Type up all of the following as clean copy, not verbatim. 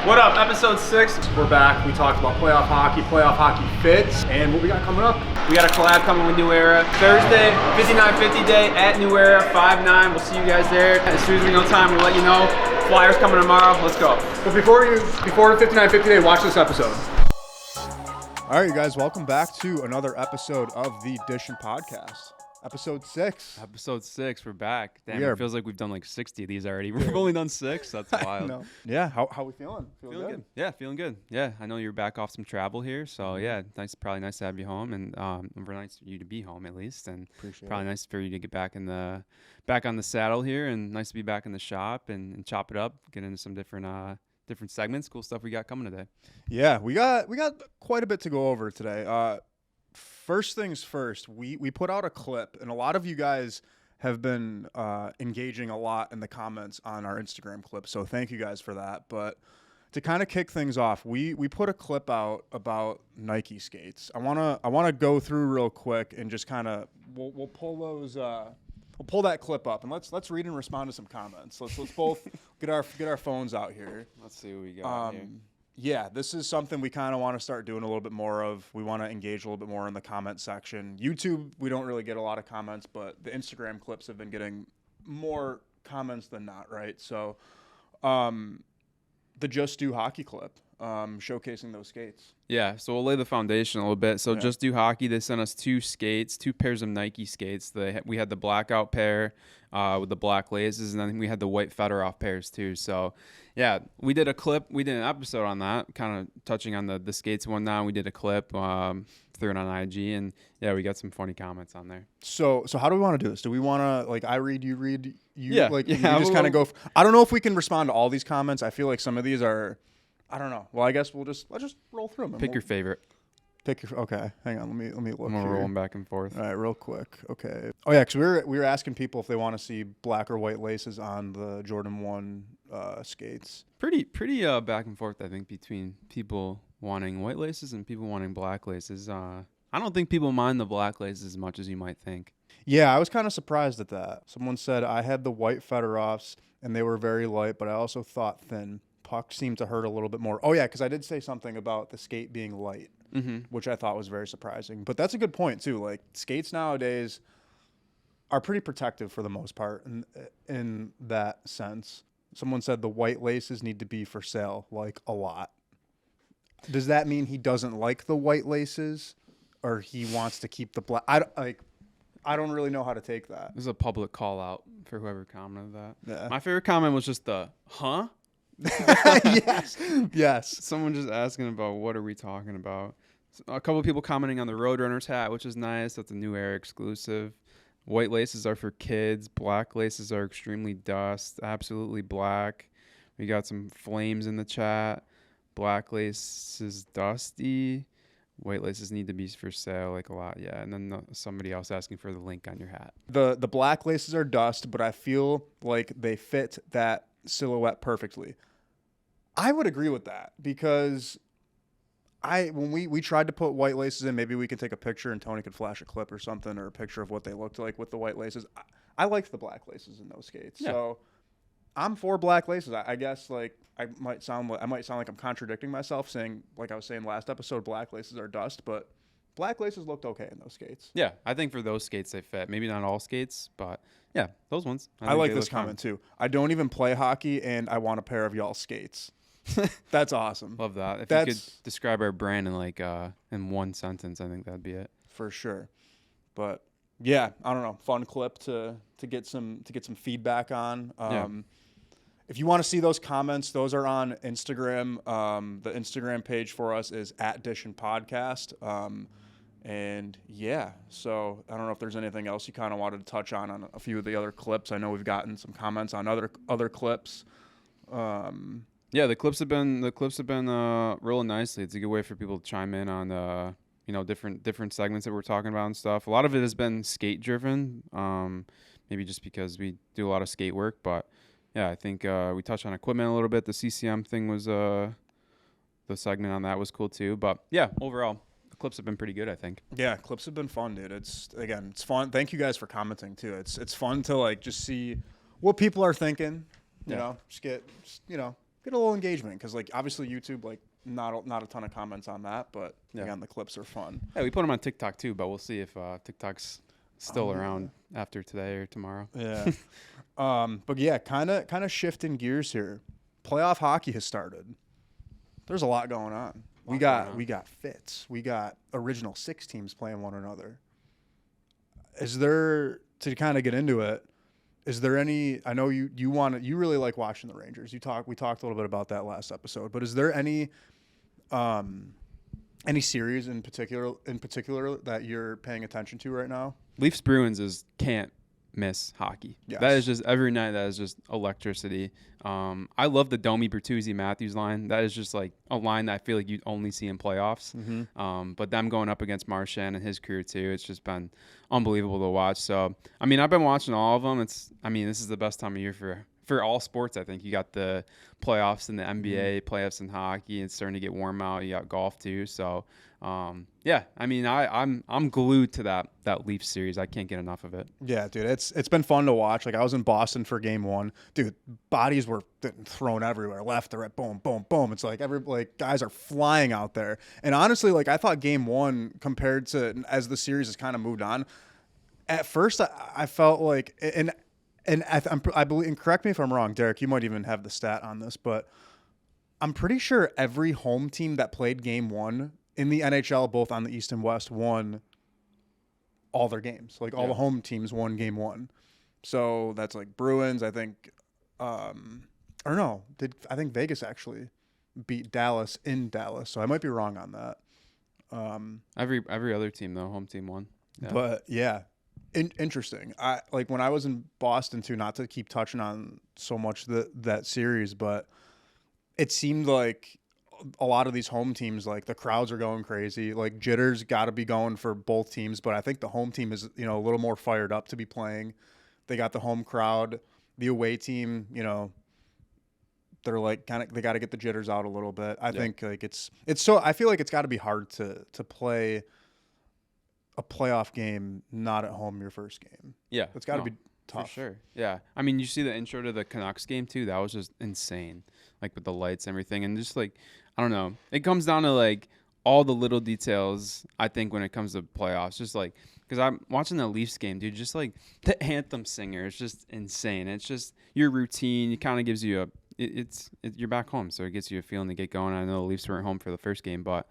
What up? Episode 6. We're back. We talked about playoff hockey fits, and what we got coming up. We got a collab coming with New Era. Thursday, 5950 day at New Era, 5-9. We'll see you guys there. As soon as we know time, we'll let you know. Flyers coming tomorrow. Let's go. But before the 5950 day, watch this episode. All right, you guys, welcome back to another episode of the DISHIN podcast. Episode 6. Episode 6, we're back. Damn, it feels like we've done like 60 of these already. We've only done 6. That's wild. No. Yeah, how we feeling? Feeling good. Yeah, feeling good. Yeah, I know you're back off some travel here, so yeah, probably nice to have you home, and very nice for you to be home at least, and probably nice for you to get back on the saddle here, and nice to be back in the shop and chop it up, get into some different segments, cool stuff we got coming today. Yeah, we got quite a bit to go over today. First things first, we put out a clip, and a lot of you guys have been engaging a lot in the comments on our Instagram clip, so thank you guys for that. But to kind of kick things off, we put a clip out about Nike skates. I wanna go through real quick and just kind of we'll pull those. We'll pull that clip up and let's read and respond to some comments. Let's both get our phones out here. Let's see what we got here. Yeah, this is something we kind of want to start doing a little bit more of. We want to engage a little bit more in the comment section. YouTube, we don't really get a lot of comments, but the Instagram clips have been getting more comments than not, right? So the Just Do Hockey clip, showcasing those skates. Yeah, so we'll lay the foundation a little bit. So Just Do Hockey, they sent us 2 pairs of Nike skates. We had the blackout pair with the black laces, and then we had the white Fedorov pairs too. So yeah, we did an episode on that, kind of touching on the skates one now. We did a clip, threw it on IG, and yeah, we got some funny comments on there. So how do we want to do this? Do we want to, like, I read, you read, you yeah, like, yeah, you just kind of go? I don't know if we can respond to all these comments. I feel like some of these are, I don't know. Well, I guess let's just roll through them. Pick your favorite. Okay, hang on. Let me look. I'm gonna roll them back and forth. All right, real quick. Okay. Oh yeah, because we were asking people if they want to see black or white laces on the Jordan 1 skates. Pretty back and forth, I think, between people wanting white laces and people wanting black laces. I don't think people mind the black laces as much as you might think. Yeah, I was kind of surprised at that. Someone said I had the white Fedorovs and they were very light, but I also thought thin. Puck seemed to hurt a little bit more. Oh yeah, because I did say something about the skate being light, which I thought was very surprising. But that's a good point too. Like, skates nowadays are pretty protective for the most part in that sense. Someone said the white laces need to be for sale, like, a lot. Does that mean he doesn't like the white laces, or he wants to keep the black? I don't really know how to take that. This is a public call out for whoever commented that. Yeah. My favorite comment was just the huh. Yes. Someone just asking about what are we talking about. A couple of people commenting on the Roadrunners hat, which is nice. That's a New Era exclusive. White laces are for kids. Black laces are extremely dust. Absolutely black. We got some flames in the chat. Black laces dusty. White laces need to be for sale, like, a lot. Yeah. And then somebody else asking for the link on your hat. The black laces are dust, but I feel like they fit that silhouette perfectly. I would agree with that, because when we tried to put white laces in, maybe we could take a picture and Tony could flash a clip or something, or a picture of what they looked like with the white laces. I liked the black laces in those skates. Yeah. So I'm for black laces. I guess, like, I might sound like I'm contradicting myself saying, like I was saying last episode, black laces are dust, but black laces looked okay in those skates. Yeah, I think for those skates they fit. Maybe not all skates, but yeah, those ones. I like this comment too. I don't even play hockey, and I want a pair of y'all skates. That's awesome. Love that. If you could describe our brand in one sentence, I think that'd be it. For sure. But yeah, I don't know. Fun clip to get some feedback on. If you want to see those comments, those are on Instagram. The Instagram page for us is @DISHIN Podcast. And yeah, so I don't know if there's anything else you kind of wanted to touch on a few of the other clips. I know we've gotten some comments on other clips. Yeah, the clips have been rolling nicely. It's a good way for people to chime in on different segments that we're talking about and stuff. A lot of it has been skate driven, maybe just because we do a lot of skate work. But yeah, I think we touched on equipment a little bit. The CCM thing was the segment on that was cool too. But yeah, overall, the clips have been pretty good, I think. Yeah, clips have been fun, dude. It's fun. Thank you guys for commenting too. It's fun to, like, just see what people are thinking. You know, get a little engagement because like obviously YouTube like not a ton of comments on that, but again the clips are fun. Yeah, we put them on TikTok too, but we'll see if TikTok's still around after today or tomorrow. Yeah. But yeah, kind of shifting gears here. Playoff hockey has started. There's a lot going on. We got fits. We got original 6 teams playing one another. Is there, to kind of get into it, is there any, I know you really like watching the Rangers. We talked a little bit about that last episode, but is there any series in particular that you're paying attention to right now? Leafs Bruins is can't miss hockey. Yes. That is just every night. That is just electricity. I love the Domi Bertuzzi Matthews line. That is just like a line that I feel like you only see in playoffs. Mm-hmm. But them going up against Marchand and his career too, it's just been unbelievable to watch. So I mean, I've been watching all of them. This is the best time of year for all sports. I think you got the playoffs in the NBA, playoffs in hockey. It's starting to get warm out. You got golf too. So yeah, I mean, I'm glued to that Leafs series. I can't get enough of it. Yeah, dude, it's been fun to watch. Like I was in Boston for Game 1. Dude, bodies were thrown everywhere, left to right, boom, boom, boom. It's like guys are flying out there. And honestly, like I thought Game 1 compared to as the series has kind of moved on. At first, I felt like I believe, and correct me if I'm wrong, Derek. You might even have the stat on this, but I'm pretty sure every home team that played Game 1 in the NHL, both on the East and West, won all their games. Like all the home teams won Game 1. So that's like Bruins. I think, I think Vegas actually beat Dallas in Dallas. So I might be wrong on that. Every other team though, home team won. Yeah. But yeah. Interesting. I like when I was in Boston too, not to keep touching on so much that series, but it seemed like a lot of these home teams, like the crowds are going crazy. Like jitters got to be going for both teams, but I think the home team is, a little more fired up to be playing. They got the home crowd. The away team, they're like they got to get the jitters out a little bit. I think like it's so I feel like it's got to be hard to play a playoff game not at home your first game. Yeah. It's got to be tough. For sure. Yeah. I mean, you see the intro to the Canucks game too. That was just insane. Like with the lights and everything. And just like, I don't know. It comes down to like all the little details, I think, when it comes to playoffs. Just like, because I'm watching the Leafs game, dude, just like the anthem singer is just insane. It's just your routine. It kind of gives you you're back home. So it gets you a feeling to get going. I know the Leafs weren't home for the first game, but,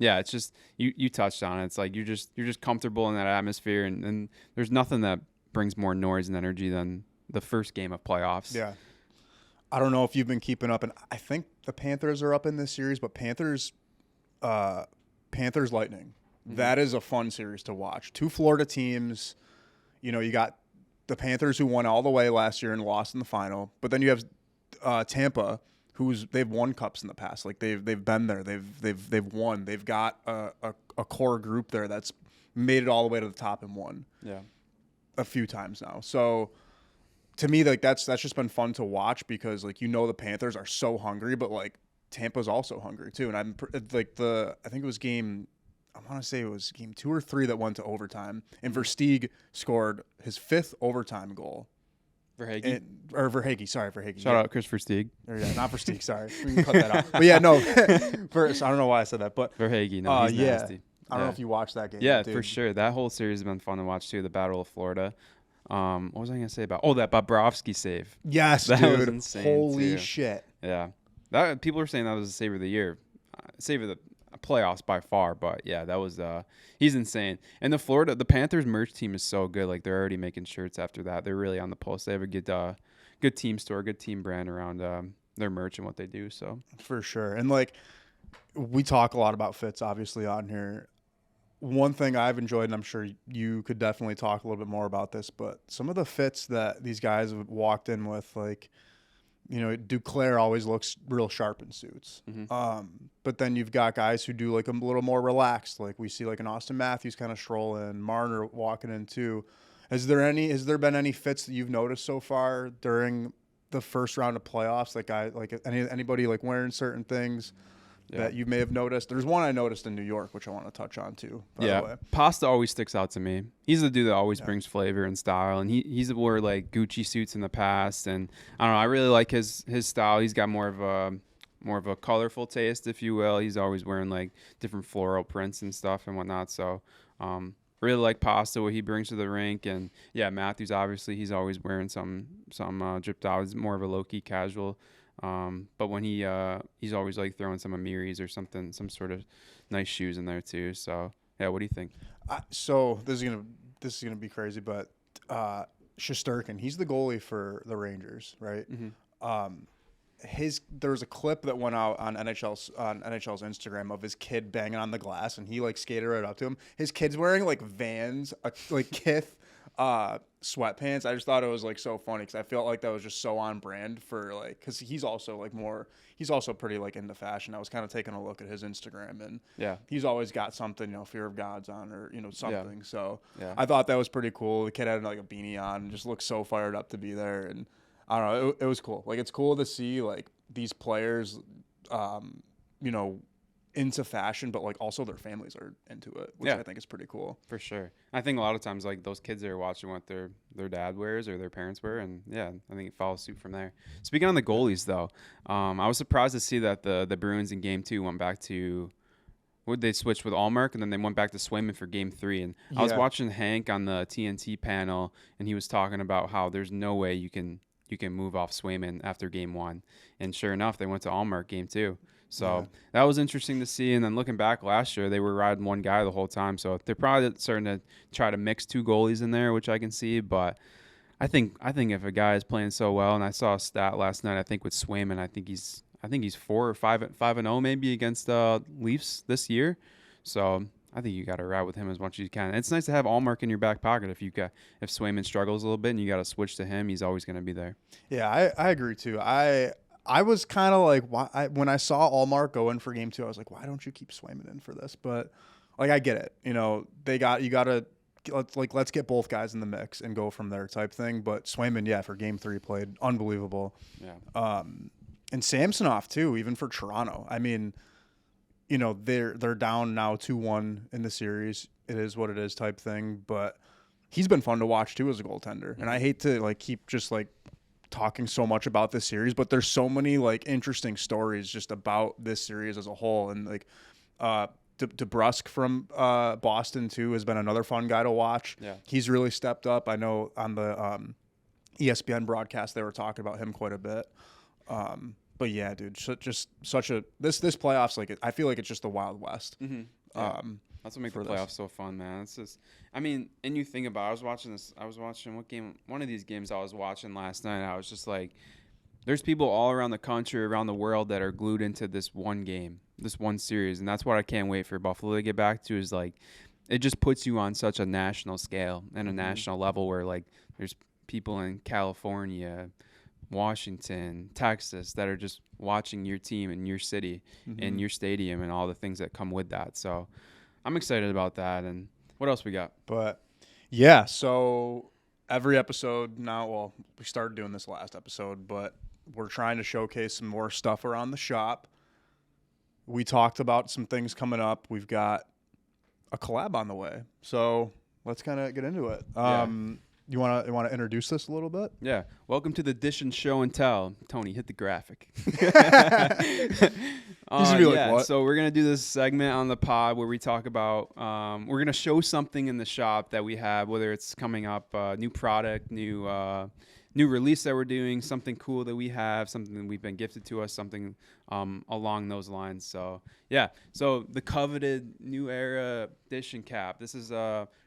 yeah, it's just you touched on it. It's like you're just comfortable in that atmosphere, and there's nothing that brings more noise and energy than the first game of playoffs. Yeah. I don't know if you've been keeping up, and I think the Panthers are up in this series, but Panthers Lightning. Mm-hmm. That is a fun series to watch. 2 Florida teams. You got the Panthers who won all the way last year and lost in the final, but then you have Tampa, they've won cups in the past. Like they've been there. They've won. They've got a core group there that's made it all the way to the top and won. Yeah, a few times now. So to me, like that's just been fun to watch because like the Panthers are so hungry, but like Tampa's also hungry too. And I'm like I think it was game 2 or 3 that went to overtime, and Versteeg scored his 5th overtime goal. Verhaeghe. Sorry, Verhaeghe. Shout out Chris Versteeg. Yeah, not Versteeg. Sorry, we can cut that out. But yeah, no. First, I don't know why I said that, but Verhaeghe. No, he's nasty. I don't know if you watched that game. Yeah, dude. For sure. That whole series has been fun to watch too. The Battle of Florida. What was I gonna say about? Oh, that Bobrovsky save. Yes, that dude. was insane. Holy too. shit. Yeah, that people are saying that was the save of the year, save of the playoffs by far. But yeah, that was he's insane. And the Panthers merch team is so good. Like they're already making shirts after that. They're really on the pulse. They have a good team store, good team brand around their merch and what they do. So for sure. And like we talk a lot about fits obviously on here. One thing I've enjoyed, and I'm sure you could definitely talk a little bit more about this, but some of the fits that these guys have walked in with, like, Duclair always looks real sharp in suits. Mm-hmm. But then you've got guys who do like a little more relaxed. Like we see like an Austin Matthews kind of stroll in, Marner walking in too. Has there been any fits that you've noticed so far during the first round of playoffs? Like anybody like wearing certain things? that you may have noticed. There's one I noticed in New York, which I want to touch on too, by the way. Pasta always sticks out to me. He's the dude that always brings flavor and style, and he's wore like Gucci suits in the past, and I don't know, I really like his style. He's got more of a colorful taste, if you will. He's always wearing like different floral prints and stuff and whatnot. So really like Pasta, what he brings to the rink. And yeah, Matthews, obviously he's always wearing some dripped out. He's more of a low-key casual. But when he's always like throwing some Amiris or something, some sort of nice shoes in there too. So yeah, what do you think? So this is gonna be crazy, but Shesterkin, he's the goalie for the Rangers, right? Mm-hmm. There was a clip that went out on NHL's Instagram of his kid banging on the glass, and he like skated right up to him. His kid's wearing like Vans, like Kith sweatpants. I just thought it was like so funny because I felt like that was just so on brand for like, because he's also pretty like into fashion. I was kind of taking a look at his Instagram, and he's always got something, Fear of God's on, or something. So I thought that was pretty cool. The kid had like a beanie on and just looked so fired up to be there, and I don't know, it was cool. Like, it's cool to see like these players into fashion, but like also their families are into it, which I think is pretty cool. For sure. I think a lot of times like those kids are watching what their dad wears or their parents wear, and I think it follows suit from there. Speaking on the goalies though, I was surprised to see that the Bruins in Game 2 went back to they switched with Allmark, and then they went back to Swayman for Game 3. And I was watching Hank on the TNT panel, and he was talking about how there's no way you can move off Swayman after Game 1. And sure enough, they went to Allmark Game 2. So that was interesting to see. And then looking back last year, they were riding one guy the whole time. So they're probably starting to try to mix two goalies in there, which I can see. But I think if a guy is playing so well, and I saw a stat last night, I think with Swayman, I think he's 4 or 5-0 maybe against Leafs this year. So I think you got to ride with him as much as you can. And it's nice to have Allmark in your back pocket if Swayman struggles a little bit and you got to switch to him. He's always going to be there. Yeah, I agree too. I was kind of like, when I saw Allmark go in for Game 2, I was like, why don't you keep Swayman in for this? But like, I get it. Let's get both guys in the mix and go from there type thing. But Swayman, for Game 3 played unbelievable. Yeah. And Samsonov too, even for Toronto. I mean, they're down now 2-1 in the series. It is what it is type thing. But he's been fun to watch too as a goaltender. And I hate to keep just talking so much about this series, but there's so many interesting stories just about this series as a whole. And DeBrusk from Boston too has been another fun guy to watch. Yeah, he's really stepped up. I know on the ESPN broadcast they were talking about him quite a bit. But yeah, dude, just such a this playoffs, I feel like it's just the Wild West. Mm-hmm. Yeah. That's what makes the playoffs so fun, man. It's just, I mean, and you think about it, I was watching one of these games I was watching last night. I was just like, there's people all around the country, around the world that are glued into this one game, this one series. And that's what I can't wait for Buffalo to get back to, is it just puts you on such a national scale and a national level where there's people in California, Washington, Texas that are just watching your team in your city, in your stadium, and all the things that come with that. So I'm excited about that. And what else we got? But yeah, so every episode now, well, we started doing this last episode, but we're trying to showcase some more stuff around the shop. We talked about some things coming up. We've got a collab on the way. So let's kind of get into it. You want to introduce this a little bit? Yeah. Welcome to the DISHIN Show and Tell. Tony, hit the graphic. What? So we're going to do this segment on the pod where we talk about, we're going to show something in the shop that we have, whether it's coming up, new product, new release that we're doing, something cool that we have, something that we've been gifted to us, something along those lines. So, yeah. So the coveted New Era DISHIN cap. This is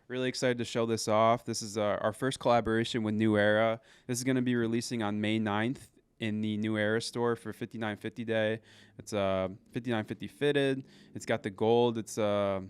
really excited to show this off. This is our first collaboration with New Era. This is going to be releasing on May 9th in the New Era store for 5950 Day. It's 5950 fitted. It's got the gold. It's a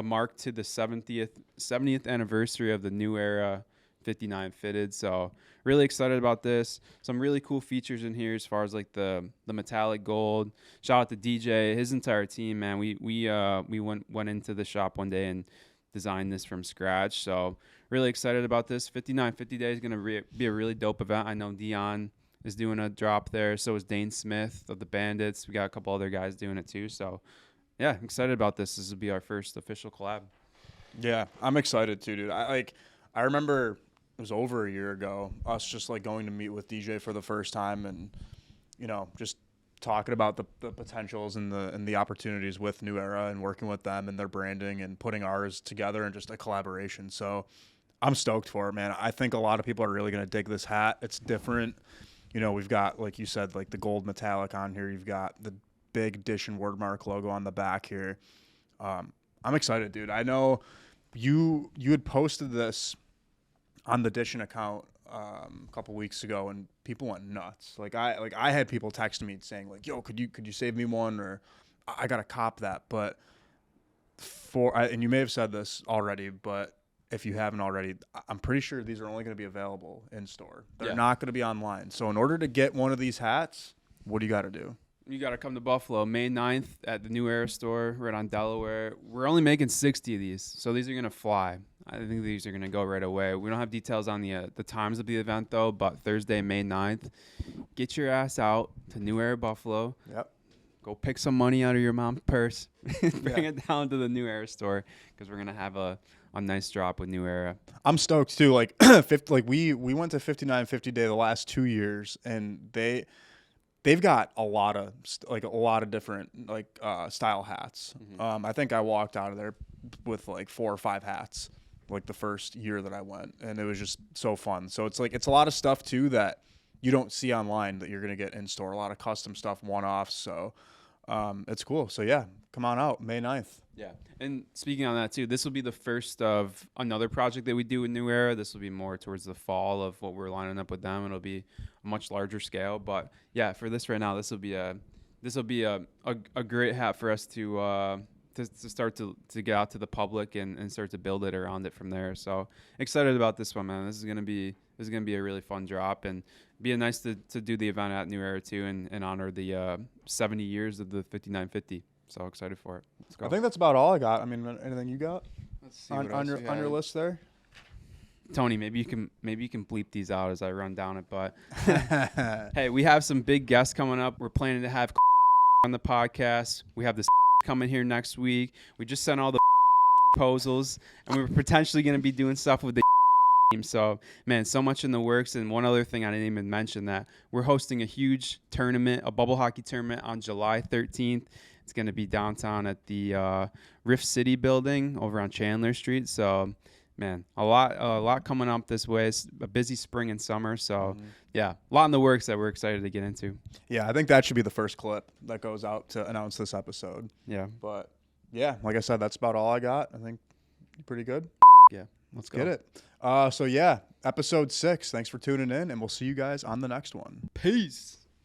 mark to the 70th anniversary of the New Era 59 fitted. So really excited about this. Some really cool features in here as far as the metallic gold. Shout out to DJ, his entire team, man. We went into the shop one day and designed this from scratch. So really excited about this. 5950 Day is going to be a really dope event. I know Dion is doing a drop there. So is Dane Smith of the Bandits. We got a couple other guys doing it too. So yeah, I'm excited about this. This will be our first official collab. Yeah, I'm excited too, dude. I remember it was over a year ago, us just like going to meet with DJ for the first time and, you know, just talking about the potentials and the opportunities with New Era and working with them and their branding and putting ours together and just a collaboration. So I'm stoked for it, man. I think a lot of people are really going to dig this hat. It's different. You know, we've got, like you said, like the gold metallic on here. You've got the big DISHIN wordmark logo on the back here. I'm excited, dude. I know you had posted this on the DISHIN account a couple weeks ago, and people went nuts. I had people texting me saying like, "Yo, could you save me one?" Or I gotta cop that. But and you may have said this already, but if you haven't already, I'm pretty sure these are only going to be available in store. They're not going to be online. So in order to get one of these hats, what do you got to do? You got to come to Buffalo May 9th at the New Era store right on Delaware. We're only making 60 of these, so these are going to fly. I think these are going to go right away. We don't have details on the times of the event, though, but Thursday, May 9th. Get your ass out to New Era Buffalo. Yep. Go pick some money out of your mom's purse. Bring it down to the New Era store because we're going to have a nice drop with New Era. I'm stoked, too. We went to 5950 Day the last 2 years, and they've got a lot of different style hats. Mm-hmm. I think I walked out of there with like 4 or 5 hats like the first year that I went, and it was just so fun. So it's a lot of stuff too that you don't see online that you're gonna get in store. A lot of custom stuff, one-offs. So it's cool. So yeah, come on out May 9th. Yeah, and speaking on that too, this will be the first of another project that we do with New Era. This will be more towards the fall of what we're lining up with them. It'll be a much larger scale, but yeah, for this right now, this will be a great hat for us to start to get out to the public and start to build it around it from there. So excited about this one, man. This is gonna be a really fun drop and be nice to do the event at New Era too and honor the 70 years of the 5950. So excited for it. Let's go. I think that's about all I got. I mean, anything you got Let's see on your list there? Tony, maybe you can bleep these out as I run down it. But hey, we have some big guests coming up. We're planning to have on the podcast. We have this coming here next week. We just sent all the proposals, and we're potentially going to be doing stuff with the team. So, man, so much in the works. And one other thing I didn't even mention, that we're hosting a huge tournament, a bubble hockey tournament on July 13th. It's going to be downtown at the Rift City building over on Chandler Street. So, man, a lot coming up this way. It's a busy spring and summer. So, yeah, a lot in the works that we're excited to get into. Yeah, I think that should be the first clip that goes out to announce this episode. Yeah. But, yeah, like I said, that's about all I got. I think you're pretty good. Yeah, let's get it. So, yeah, episode 6. Thanks for tuning in, and we'll see you guys on the next one. Peace.